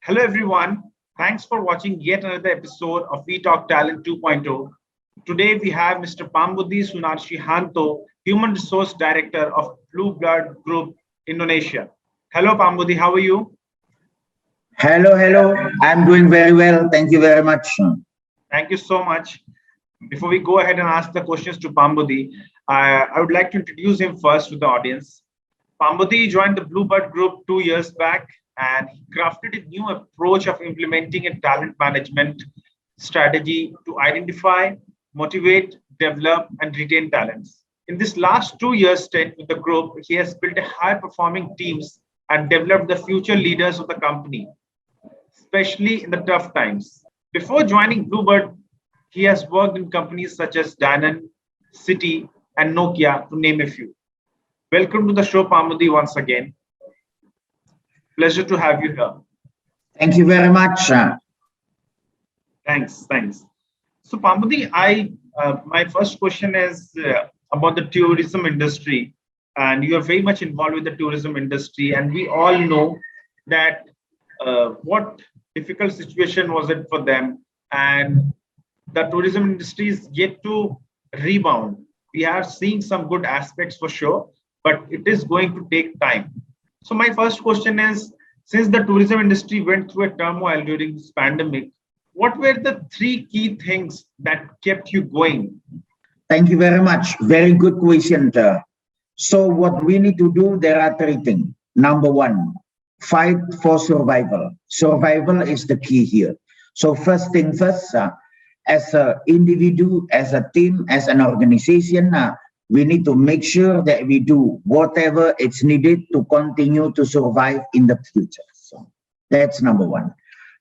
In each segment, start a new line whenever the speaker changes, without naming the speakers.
Hello, everyone. Thanks for watching yet another episode of We Talk Talent 2.0. Today, we have Mr. Pambudi Sunarsihanto, Human Resource Director of Blue Blood Group, Indonesia. Hello, Pambudi. How are you?
Hello. I'm doing very well. Thank you very much.
Thank you so much. Before we go ahead and ask the questions to Pambudi, I would like to introduce him first to the audience. Pambudi joined the Bluebird Group 2 years back and he crafted a new approach of implementing a talent management strategy to identify, motivate, develop, and retain talents. In this last 2 years stint with the group, he has built a high performing teams and developed the future leaders of the company, especially in the tough times. Before joining Bluebird, he has worked in companies such as Danone, Citi, and Nokia, to name a few. Welcome to the show, Pamudi, once again. Pleasure to have you here.
Thank you very much.
Thanks. So, Pamudi, I my first question is about the tourism industry, and you are very much involved with the tourism industry, and we all know that what difficult situation was it for them, and the tourism industry is yet to rebound. We are seeing some good aspects for sure, but it is going to take time. So my first question is, since the tourism industry went through a turmoil during this pandemic, what were the three key things that kept you going?
Thank you very much. Very good question. So what we need to do, there are three things. Number one, fight for survival. Survival is the key here. So first thing first, as an individual, as a team, as an organization, we need to make sure that we do whatever it's needed to continue to survive in the future. So that's number one.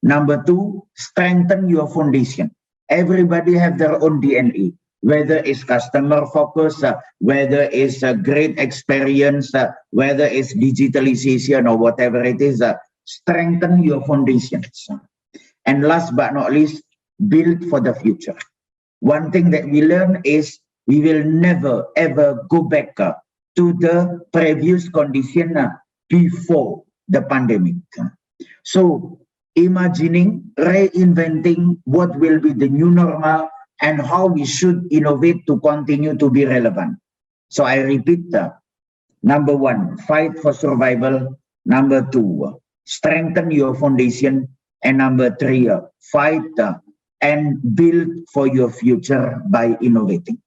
Number two, strengthen your foundation. Everybody have their own DNA, whether it's customer focus, whether it's a great experience, whether it's digitalization or whatever it is, strengthen your foundations. And last but not least, build for the future. One thing that we learn is we will never ever go back to the previous condition before the pandemic. So imagining, reinventing what will be the new normal and how we should innovate to continue to be relevant. So I repeat, number one, fight for survival. Number two, strengthen your foundation. And number three, fight and build for your future by innovating.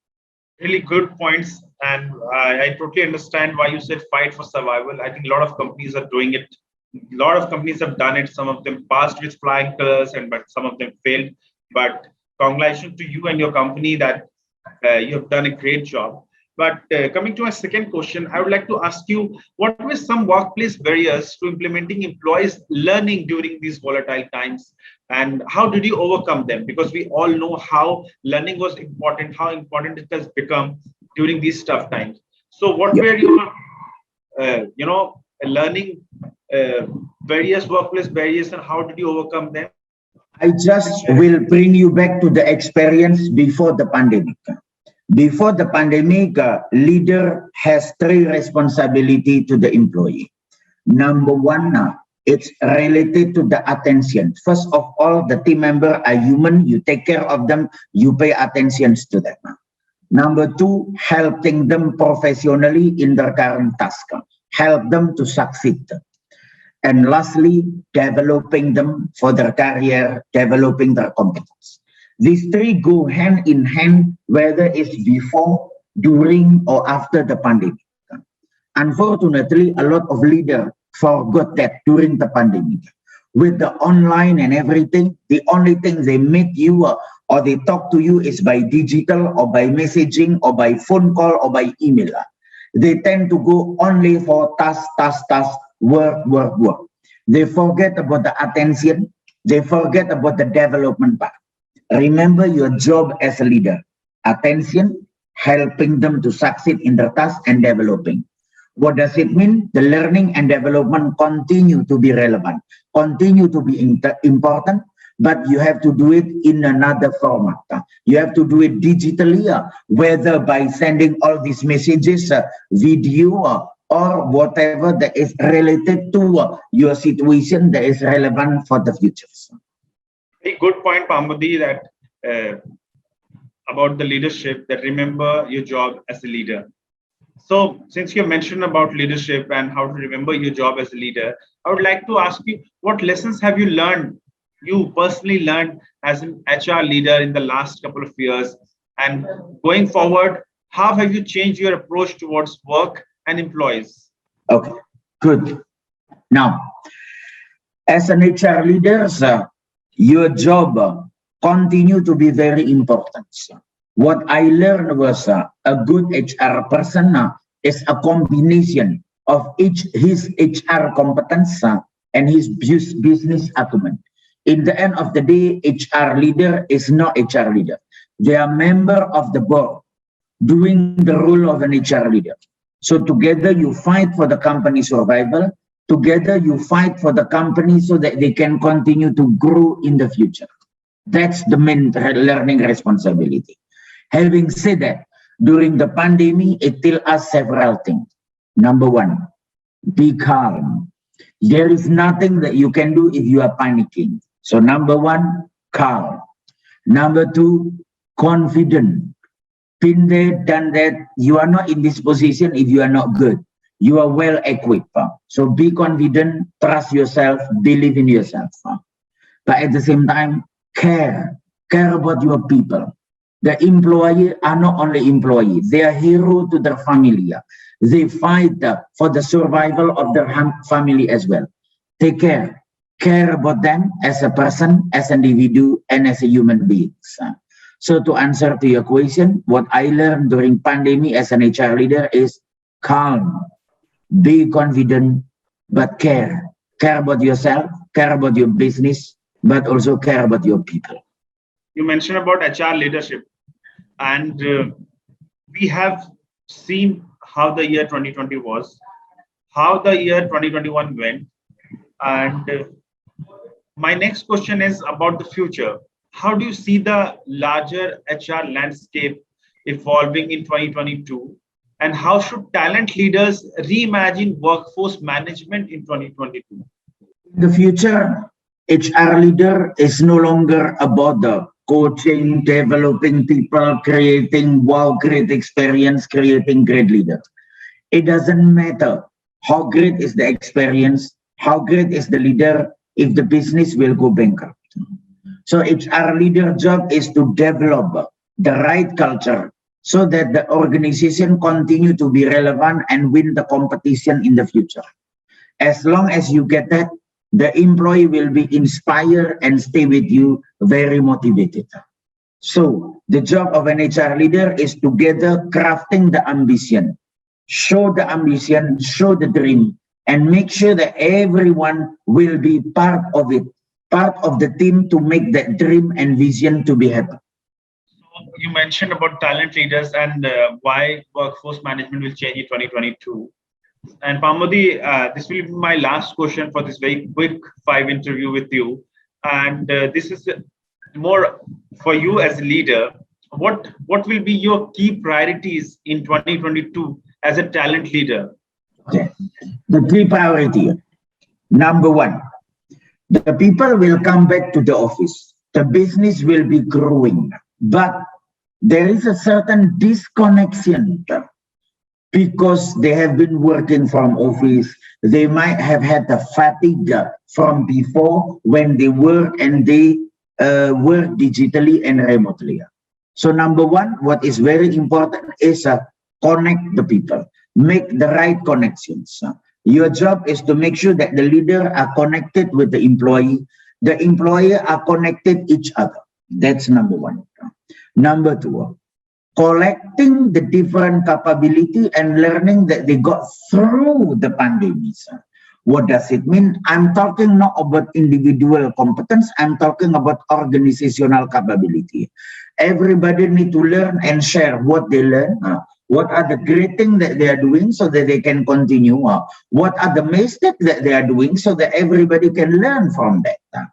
Really good points, and I totally understand why you said fight for survival. I think a lot of companies are doing it. A lot of companies have done it. Some of them passed with flying colors, and but some of them failed. But congratulations to you and your company that you have done a great job. But coming to my second question, I would like to ask you, what were some workplace barriers to implementing employees learning during these volatile times? And how did you overcome them? Because we all know how learning was important, how important it has become during these tough times. So what were your, learning barriers, workplace barriers, and how did you overcome them?
I just will bring you back to the experience before the pandemic. Before the pandemic, leader has three responsibility to the employee. Number one, it's related to the attention. First of all, the team member are human. You take care of them. You pay attention to them. Number two, helping them professionally in their current task. Help them to succeed. And lastly, developing them for their career, developing their competence. These three go hand in hand, whether it's before, during, or after the pandemic. Unfortunately, a lot of leaders forgot that during the pandemic. With the online and everything, the only thing they meet you or they talk to you is by digital or by messaging or by phone call or by email. They tend to go only for task, work. They forget about the attention. They forget about the development part. Remember your job as a leader. Attention, helping them to succeed in their task and developing. What does it mean? The learning and development continue to be relevant, continue to be important, but you have to do it in another format. You have to do it digitally, whether by sending all these messages, video, or whatever that is related to your situation that is relevant for the future.
A good point, Pambudi, that about the leadership, that remember your job as a leader. So, since you mentioned about leadership and how to remember your job as a leader, I would like to ask you, what lessons have you learned, you personally learned as an HR leader in the last couple of years? And going forward, how have you changed your approach towards work and employees?
Okay, good. Now, as an HR leader, your job continue to be very important. What I learned was a good HR person is a combination of his HR competence and his business acumen. In the end of the day, HR leader is not HR leader. They are member of the board doing the role of an HR leader. So together you fight for the company survival. Together you fight for the company so that they can continue to grow in the future. That's the main learning responsibility. Having said that, during the pandemic, it tells us several things. Number one, be calm. There is nothing that you can do if you are panicking. So number one, calm. Number two, confident. Been there, done that. You are not in this position if you are not good. You are well equipped. So be confident, trust yourself, believe in yourself. But at the same time, care about your people. The employees are not only employees, they are heroes to their family. They fight for the survival of their family as well. Take care about them as a person, as an individual, and as a human being. So to answer to your question, what I learned during pandemic as an HR leader is calm, be confident, but care. Care about yourself, care about your business, but also care about your people.
You mentioned about HR leadership, and we have seen how the year 2020 was, how the year 2021 went, and my next question is about the future. How do you see the larger HR landscape evolving in 2022? And how should talent leaders reimagine workforce management in 2022?
In the future, HR leader is no longer about the coaching, developing people, creating great experience, creating great leaders. It doesn't matter how great is the experience, how great is the leader, if the business will go bankrupt. So HR leader job is to develop the right culture so that the organization continue to be relevant and win the competition in the future. As long as you get that, the employee will be inspired and stay with you very motivated. So the job of an HR leader is together crafting the ambition, show the ambition, show the dream, and make sure that everyone will be part of it, part of the team to make that dream and vision to be happen.
So you mentioned about talent leaders and why workforce management will change in 2022. And Pambudi, this will be my last question for this very quick 5 interview with you. And this is more for you as a leader. What will be your key priorities in 2022 as a talent leader?
Okay. The key priority. Number one, the people will come back to the office. The business will be growing. But there is a certain disconnection because they have been working from office. They might have had the fatigue from before when they work and they work digitally and remotely. So number one, what is very important is connect the people, make the right connections. Your job is to make sure that the leader are connected with the employee are connected each other. That's number one. Number two, collecting the different capability and learning that they got through the pandemic. What does it mean? I'm talking not about individual competence, I'm talking about organizational capability. Everybody need to learn and share what they learn. What are the great things that they are doing so that they can continue? What are the mistakes that they are doing so that everybody can learn from that?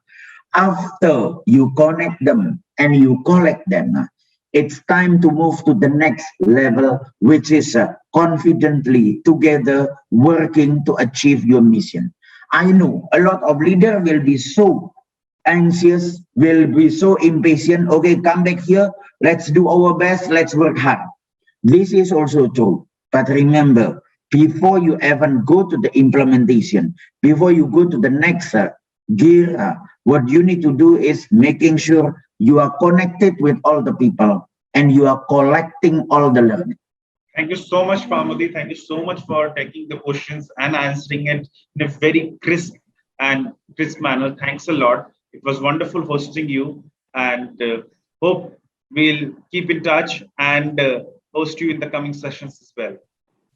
After you connect them and you collect them, It's time to move to the next level, which is confidently together working to achieve your mission. I know a lot of leaders will be so anxious, will be so impatient. Okay, come back here. Let's do our best. Let's work hard. This is also true. But remember, before you even go to the implementation, before you go to the next gear, what you need to do is making sure you are connected with all the people and you are collecting all the learning.
Thank you so much, Pambudi. Thank you so much for taking the questions and answering it in a very crisp manner. Thanks a lot. It was wonderful hosting you, and hope we'll keep in touch and host you in the coming sessions as well.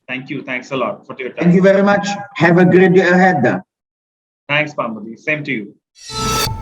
Thank you. Thanks a lot for your
Thank
time.
you very much. Have a great day ahead.
Thanks, Pambudi. Same to you.